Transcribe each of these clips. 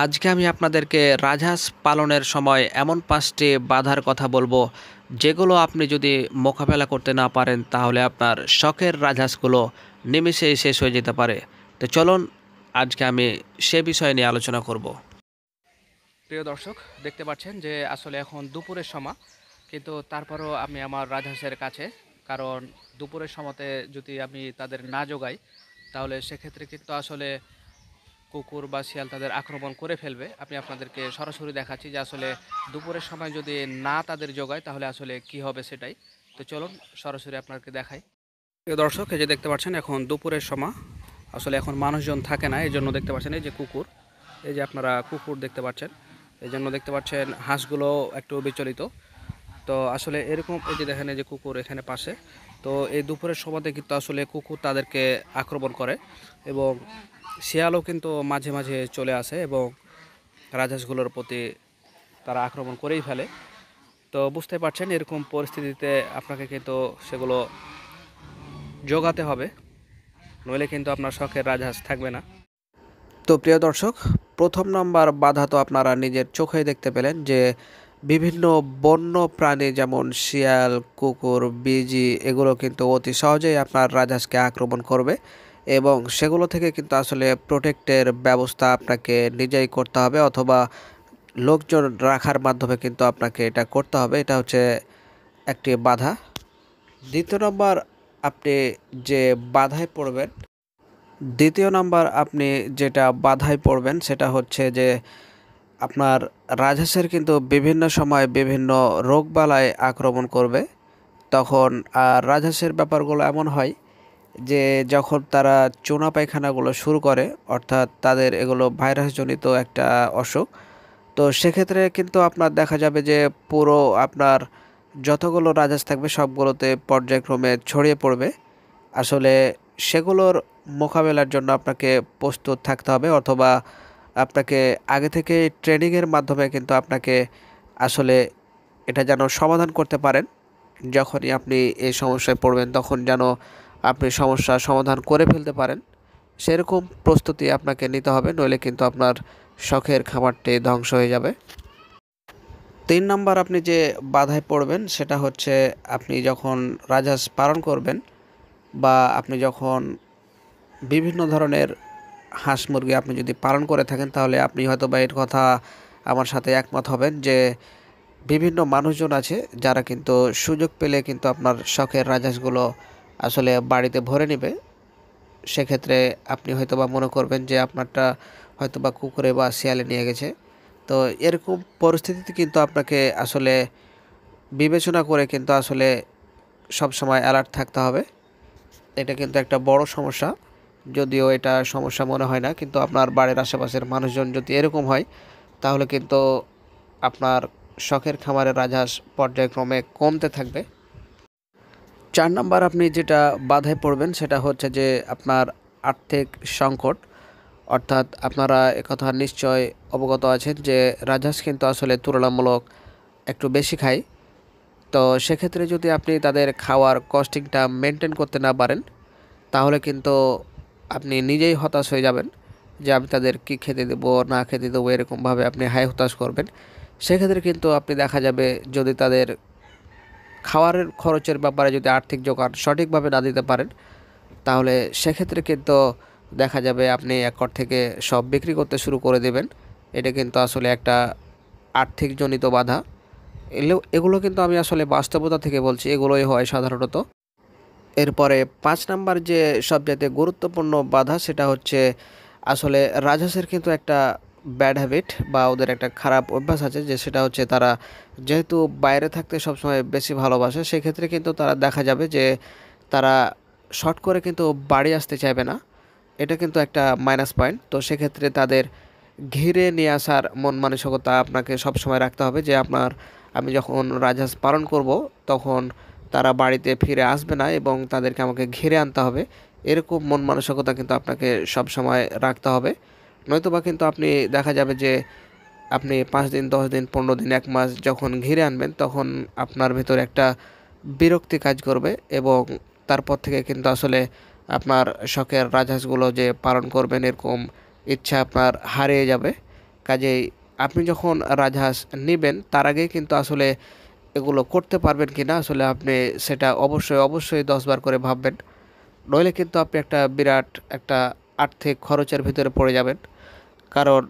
আজকে আমি আপনাদেরকে রাজহাঁস পালনের সময় এমন 5টি বাধার কথা বলবো, যেগুলো আপনি যদি মোকাবেলা করতে না পারেন তাহলে আপনার শখের রাজহাঁসগুলো নিমেষেই শেষ হয়ে যেতে পারে। তো চলুন আজকে আমি সে বিষয় নিয়ে আলোচনা করব। প্রিয় দর্শক, দেখতে পাচ্ছেন যে আসলে এখন দুপুরের সময়, কিন্তু তারপরও আমি আমার রাজহাঁসের কাছে, কারণ দুপুরের সময়তে যদি আমি তাদের না জোগাই তাহলে সেক্ষেত্রে কিন্তু আসলে কুকুর বা শিয়াল তাদের আক্রমণ করে ফেলবে। আমি আপনাদেরকে সরাসরি দেখাচ্ছি যে আসলে দুপুরের সময় যদি না তাদের জোগায় তাহলে আসলে কি হবে সেটাই। তো চলুন সরাসরি আপনাকে দেখাই। প্রিয় দর্শক, এই যে দেখতে পাচ্ছেন এখন দুপুরের সময়, আসলে এখন মানুষজন থাকে না, এই জন্য দেখতে পাচ্ছেন এই যে কুকুর, এই যে আপনারা কুকুর দেখতে পাচ্ছেন, এই জন্য দেখতে পাচ্ছেন হাঁসগুলো একটু বিচলিত। তো আসলে এরকম এই যে দেখেন এই যে কুকুর এখানে পাশে, তো এই দুপুরের সময়তে কিন্তু আসলে কুকুর তাদেরকে আক্রমণ করে এবং শিয়ালও কিন্তু মাঝে মাঝে চলে আসে এবং রাজহাঁসগুলোর প্রতি তারা আক্রমণ করেই ফেলে। তো বুঝতে পারছেন এরকম পরিস্থিতিতে আপনাকে কিন্তু সেগুলো জোগাতে হবে, নইলে কিন্তু আপনার শখের রাজহাঁস থাকবে না। তো প্রিয় দর্শক, প্রথম নম্বর বাধা তো আপনারা নিজের চোখেই দেখতে পেলেন যে বিভিন্ন বন্য প্রাণী যেমন শিয়াল, কুকুর, বিজি এগুলো কিন্তু অতি সহজেই আপনার রাজহাঁসকে আক্রমণ করবে এবং সেগুলো থেকে কিন্তু আসলে প্রোটেক্টের ব্যবস্থা আপনাকে নিজেই করতে হবে, অথবা লোকজন রাখার মাধ্যমে কিন্তু আপনাকে এটা করতে হবে। এটা হচ্ছে একটি বাধা। দ্বিতীয় নম্বর, আপনি যে বাধায় পড়বেন দ্বিতীয় নাম্বার আপনি যেটা বাধায় পড়বেন সেটা হচ্ছে যে আপনার রাজহাঁসের কিন্তু বিভিন্ন সময় বিভিন্ন রোগবালাই আক্রমণ করবে। তখন রাজহাঁসের ব্যাপারগুলো এমন হয় যে যখন তারা চুনা পায়খানাগুলো শুরু করে, অর্থাৎ তাদের এগুলো ভাইরাসজনিত একটা অসুখ, তো সেক্ষেত্রে কিন্তু আপনার দেখা যাবে যে পুরো আপনার যতগুলো রাজহাঁস থাকবে সবগুলোতে পর্যায়ক্রমে ছড়িয়ে পড়বে। আসলে সেগুলোর মোকাবেলার জন্য আপনাকে প্রস্তুত থাকতে হবে, অথবা আপনাকে আগে থেকে ট্রেনিংয়ের মাধ্যমে কিন্তু আপনাকে আসলে এটা যেন সমাধান করতে পারেন। যখনই আপনি এই সমস্যায় পড়বেন তখন যেন আপনি সমস্যার সমাধান করে ফেলতে পারেন, সেরকম প্রস্তুতি আপনাকে নিতে হবে, নইলে কিন্তু আপনার শখের খামারটি ধ্বংস হয়ে যাবে। 3 নম্বর আপনি যে বাধায় পড়বেন সেটা হচ্ছে আপনি যখন রাজহাঁস পালন করবেন বা আপনি যখন বিভিন্ন ধরনের হাঁস মুরগি আপনি যদি পালন করে থাকেন তাহলে আপনি হয়তো বা এর কথা আমার সাথে একমত হবেন যে বিভিন্ন মানুষজন আছে যারা কিন্তু সুযোগ পেলে কিন্তু আপনার শখের রাজহাঁসগুলো আসলে বাড়িতে ভরে নেবে। সেক্ষেত্রে আপনি হয়তো বা মনে করবেন যে আপনারটা হয়তো বা কুকুরে বা শিয়ালে নিয়ে গেছে। তো এরকম পরিস্থিতিতে কিন্তু আপনাকে আসলে বিবেচনা করে কিন্তু আসলে সবসময় অ্যালার্ট থাকতে হবে। এটা কিন্তু একটা বড় সমস্যা, যদিও এটা সমস্যা মনে হয় না, কিন্তু আপনার বাড়ির আশেপাশের মানুষজন যদি এরকম হয় তাহলে কিন্তু আপনার শখের খামারের রাজহাঁস পর্যায়ক্রমে কমতে থাকবে। 4 নম্বর আপনি যেটা বাধায় পড়বেন সেটা হচ্ছে যে আপনার আর্থিক সংকট, অর্থাৎ আপনারা একথা নিশ্চয় অবগত আছেন যে রাজহাঁস কিন্তু আসলে তুলনামূলক একটু বেশি খায়। তো সেক্ষেত্রে যদি আপনি তাদের খাওয়ার কস্টিংটা মেনটেন করতে না পারেন তাহলে কিন্তু আপনি নিজেই হতাশ হয়ে যাবেন যে আমি তাদের কী খেতে দেবো না খেতে দেবো, এরকমভাবে আপনি হাই হতাশ করবেন। সেক্ষেত্রে কিন্তু আপনি দেখা যাবে যদি তাদের খাওয়ারের খরচের ব্যাপারে যদি আর্থিক যোগান সঠিকভাবে না দিতে পারেন তাহলে সেক্ষেত্রে কিন্তু দেখা যাবে আপনি একর থেকে সব বিক্রি করতে শুরু করে দেবেন। এটা কিন্তু আসলে একটা আর্থিকজনিত বাধা। এগুলো কিন্তু আমি আসলে বাস্তবতা থেকে বলছি, এগুলোই হয় সাধারণত। এরপরে 5 নম্বর যে সবচেয়ে গুরুত্বপূর্ণ বাধা সেটা হচ্ছে আসলে রাজহাঁসের কিন্তু একটা ব্যাড হ্যাবিট বা ওদের একটা খারাপ অভ্যাস আছে, যে সেটা হচ্ছে তারা যেহেতু বাইরে থাকতে সবসময় বেশি ভালোবাসে, সেক্ষেত্রে কিন্তু তারা দেখা যাবে যে তারা শর্ট করে কিন্তু বাড়ি আসতে চাইবে না। এটা কিন্তু একটা মাইনাস পয়েন্ট। তো সেক্ষেত্রে তাদের ঘিরে নিয়ে আসার মন মানসিকতা আপনাকে সবসময় রাখতে হবে যে আমি যখন রাজহাঁস পালন করব তখন তারা বাড়িতে ফিরে আসবে না এবং তাদেরকে আমাকে ঘিরে আনতে হবে। এরকম মন মানসিকতা কিন্তু আপনাকে সব সময় রাখতে হবে, নয়তোবা কিন্তু আপনি দেখা যাবে যে আপনি 5 দিন, 10 দিন, 15 দিন, 1 মাস যখন ঘিরে আনবেন তখন আপনার ভেতর একটা বিরক্তি কাজ করবে এবং তারপর থেকে কিন্তু আসলে আপনার শখের রাজহাঁসগুলো যে পালন করবেন এরকম ইচ্ছা আপনার হারিয়ে যাবে। কাজেই আপনি যখন রাজহাঁস নেবেন তার আগে কিন্তু আসলে এগুলো করতে পারবেন কি না আসলে আপনি সেটা অবশ্যই 10 বার করে ভাববেন। নইলে কিন্তু আপনি একটা বিরাট একটা আর্থিক খরচের ভিতরে পড়ে যাবেন। কারণ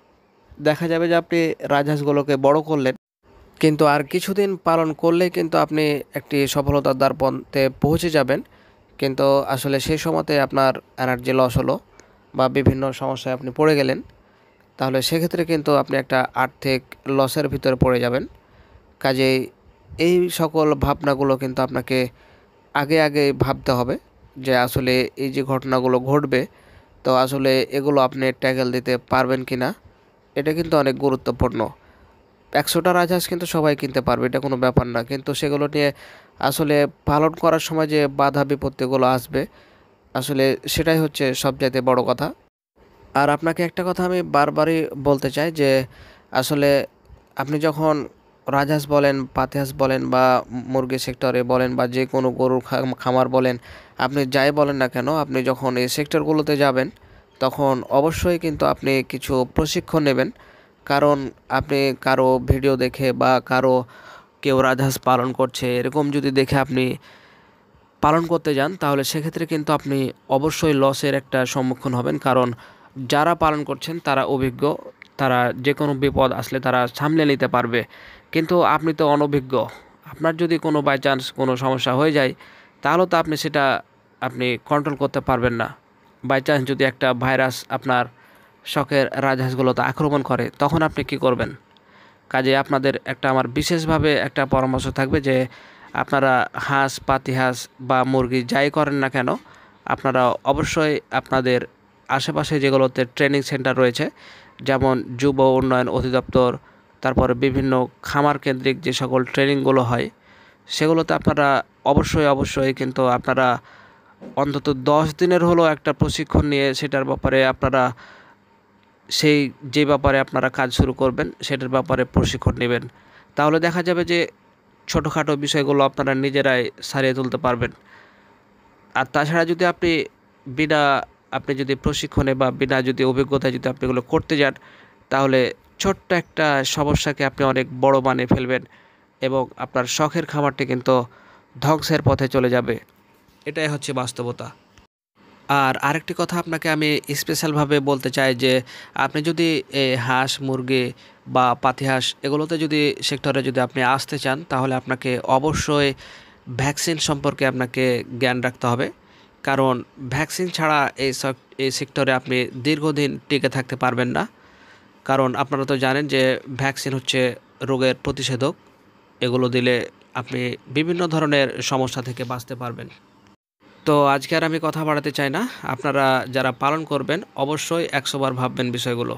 দেখা যাবে যে আপনি রাজহাঁসগুলোকে বড় করলেন, কিন্তু আর কিছুদিন পালন করলেই কিন্তু আপনি একটি সফলতার দ্বারপ্রান্তে পৌঁছে যাবেন। কিন্তু আসলে সেই সময়তে আপনার এনার্জি লস হলো বা বিভিন্ন সমস্যায় আপনি পড়ে গেলেন, তাহলে সেক্ষেত্রে কিন্তু আপনি একটা আর্থিক লসের ভিতরে পড়ে যাবেন। কাজেই এই সকল ভাবনাগুলো কিন্তু আপনাকে আগে ভাবতে হবে যে আসলে এই যে ঘটনাগুলো ঘটবে, তো আসলে এগুলো আপনি ট্যাকেল দিতে পারবেন কি না। এটা কিন্তু অনেক গুরুত্বপূর্ণ। 100টা রাজহাঁস কিন্তু সবাই কিনতে পারবে, এটা কোনো ব্যাপার না। কিন্তু সেগুলো নিয়ে আসলে পালন করার সময় যে বাধা বিপত্তিগুলো আসবে, আসলে সেটাই হচ্ছে সবচাইতে বড় কথা। আর আপনাকে একটা কথা আমি বারবারই বলতে চাই যে আসলে আপনি যখন রাজহাঁস বলেন, পাতিহাঁস বলেন বা মুরগি সেক্টরে বলেন বা যে কোনো গরুর খামার বলেন, আপনি যাই বলেন না কেন, আপনি যখন এই সেক্টরগুলোতে যাবেন তখন অবশ্যই কিন্তু আপনি কিছু প্রশিক্ষণ নেবেন। কারণ আপনি কারো ভিডিও দেখে বা কেউ রাজহাঁস পালন করছে এরকম যদি দেখে আপনি পালন করতে যান, তাহলে সেক্ষেত্রে কিন্তু আপনি অবশ্যই লসের একটা সম্মুখীন হবেন। কারণ যারা পালন করছেন তারা অভিজ্ঞ, তারা যে কোনো বিপদ আসলে তারা সামলে নিতে পারবে। কিন্তু আপনি তো অনভিজ্ঞ, আপনার যদি কোনো বাই চান্স কোনো সমস্যা হয়ে যায়, তাহলে তো আপনি কন্ট্রোল করতে পারবেন না। বাই চান্স যদি একটা ভাইরাস আপনার শখের রাজহাঁসগুলোতে আক্রমণ করে, তখন আপনি কি করবেন? কাজে আপনাদের একটা আমার বিশেষভাবে একটা পরামর্শ থাকবে যে আপনারা হাঁস, পাতিহাঁস বা মুরগি যাই করেন না কেন, আপনারা অবশ্যই আপনাদের আশেপাশে যেগুলোতে ট্রেনিং সেন্টার রয়েছে, যেমন যুব উন্নয়ন অধিদপ্তর, তারপরে বিভিন্ন খামার কেন্দ্রিক যে সকল ট্রেনিংগুলো হয়, সেগুলোতে আপনারা অবশ্যই কিন্তু আপনারা অন্তত 10 দিনের হলেও একটা প্রশিক্ষণ নিয়ে সেটার ব্যাপারে আপনারা সেই যে ব্যাপারে আপনারা কাজ শুরু করবেন সেটার ব্যাপারে প্রশিক্ষণ নেবেন। তাহলে দেখা যাবে যে ছোটোখাটো বিষয়গুলো আপনারা নিজেরাই সারিয়ে তুলতে পারবেন। আর তাছাড়া যদি বিনা আপনি যদি প্রশিক্ষণে বা বিনা যদি অভিজ্ঞতায় যদি আপনি এগুলো করতে যান, তাহলে ছোট্ট একটা সমস্যাকে আপনি অনেক বড় বানিয়ে ফেলবেন এবং আপনার শখের খামারটি কিন্তু ধ্বংসের পথে চলে যাবে। এটাই হচ্ছে বাস্তবতা। আর আরেকটি কথা আপনাকে আমি স্পেশালভাবে বলতে চাই যে আপনি যদি হাঁস, মুরগি বা পাতিহাঁস এগুলোতে যদি সেক্টরে যদি আপনি আসতে চান, তাহলে আপনাকে অবশ্যই ভ্যাকসিন সম্পর্কে আপনাকে জ্ঞান রাখতে হবে। কারণ ভ্যাকসিন ছাড়া এই সেক্টরে আপনি দীর্ঘদিন টিকে থাকতে পারবেন না। কারণ আপনারা তো জানেন যে ভ্যাকসিন হচ্ছে রোগের প্রতিষেধক। এগুলো দিলে আপনি বিভিন্ন ধরনের সমস্যা থেকে বাঁচতে পারবেন। তো আজকে আর আমি কথা বাড়াতে চাই না। আপনারা যারা পালন করবেন অবশ্যই 100 বার ভাববেন বিষয়গুলো।